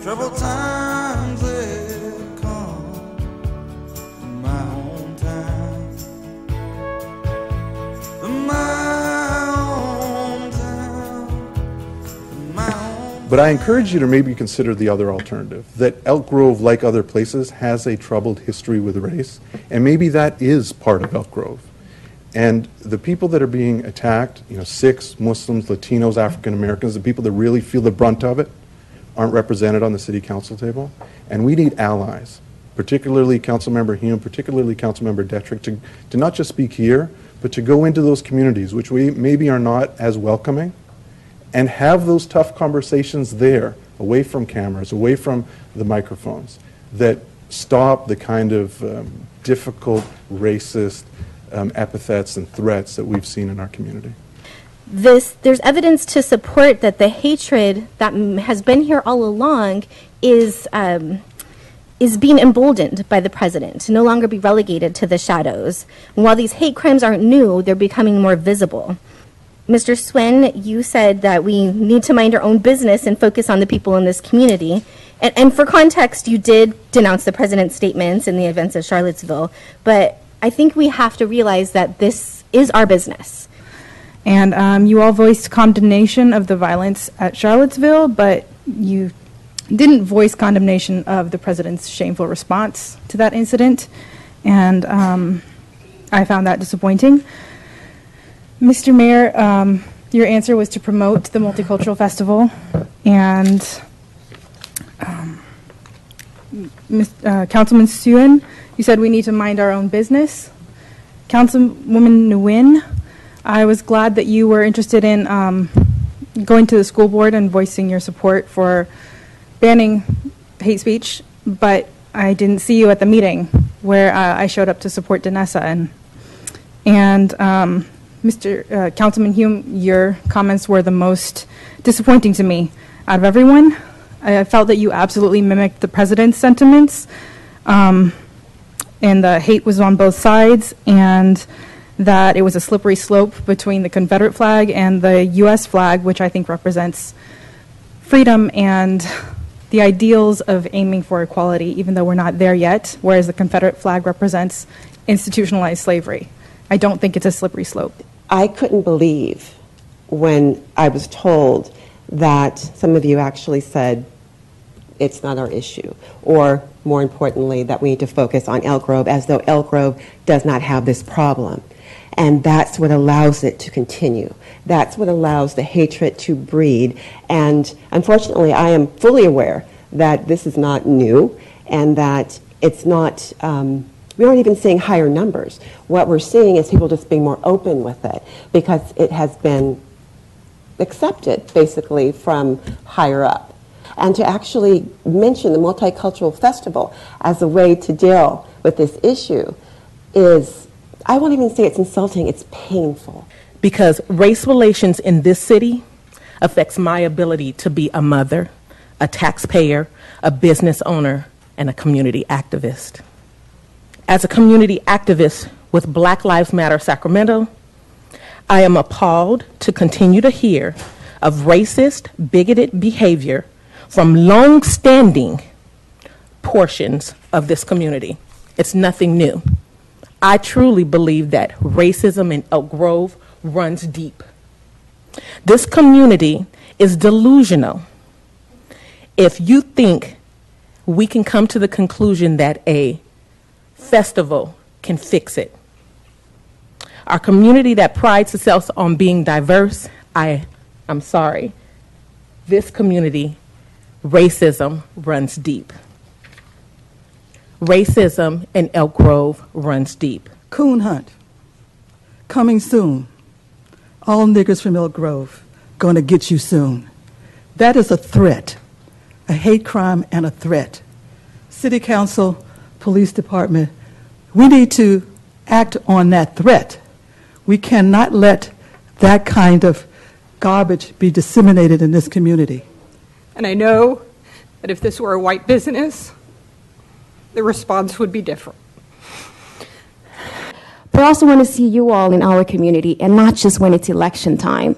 Troubled times they come in my hometown. But I encourage you to maybe consider the other alternative, that Elk Grove, like other places, has a troubled history with race, and maybe that is part of Elk Grove. And the people that are being attacked, Sikhs, Muslims, Latinos, African Americans, the people that really feel the brunt of it, aren't represented on the city council table. And we need allies, particularly Councilmember Hume, particularly Councilmember Detrick, to not just speak here, but to go into those communities, which we maybe are not as welcoming, and have those tough conversations there, away from cameras, away from the microphones, that stop the kind of difficult, racist epithets and threats that we've seen in our community. There's evidence to support that the hatred that has been here all along is being emboldened by the president to no longer be relegated to the shadows. And while these hate crimes aren't new, they're becoming more visible. Mr. Swin, you said that we need to mind our own business and focus on the people in this community. And for context, you did denounce the president's statements in the events of Charlottesville, but I think we have to realize that this is our business. And you all voiced condemnation of the violence at Charlottesville, but you didn't voice condemnation of the president's shameful response to that incident, and I found that disappointing. Mr. Mayor, your answer was to promote the Multicultural Festival, and Councilman Suen, you said we need to mind our own business. Councilwoman Nguyen, I was glad that you were interested in going to the school board and voicing your support for banning hate speech, but I didn't see you at the meeting where I showed up to support Danessa. And Mr. Councilman Hume, your comments were the most disappointing to me out of everyone. I felt that you absolutely mimicked the president's sentiments, and the hate was on both sides, and that it was a slippery slope between the Confederate flag and the U.S. flag, which I think represents freedom and the ideals of aiming for equality, even though we're not there yet, whereas the Confederate flag represents institutionalized slavery. I don't think it's a slippery slope. I couldn't believe when I was told that some of you actually said it's not our issue, or more importantly, that we need to focus on Elk Grove, as though Elk Grove does not have this problem. And that's what allows it to continue. That's what allows the hatred to breed. And unfortunately, I am fully aware that this is not new, and that it's not, we aren't even seeing higher numbers. What we're seeing is people just being more open with it, because it has been accepted, basically, from higher up. And to actually mention the Multicultural Festival as a way to deal with this issue is, I won't even say it's insulting, it's painful. Because race relations in this city affects my ability to be a mother, a taxpayer, a business owner, and a community activist. As a community activist with Black Lives Matter Sacramento, I am appalled to continue to hear of racist, bigoted behavior from long-standing portions of this community. It's nothing new. I truly believe that racism in Elk Grove runs deep. This community is delusional. If you think we can come to the conclusion that a festival can fix it. Our community that prides itself on being diverse, I'm sorry. This community, racism runs deep. Racism in Elk Grove runs deep. Coon hunt, coming soon. All niggers from Elk Grove, gonna get you soon. That is a threat, a hate crime and a threat. City Council, Police Department, we need to act on that threat. We cannot let that kind of garbage be disseminated in this community. And I know that if this were a white business, the response would be different. But I also want to see you all in our community, and not just when it's election time.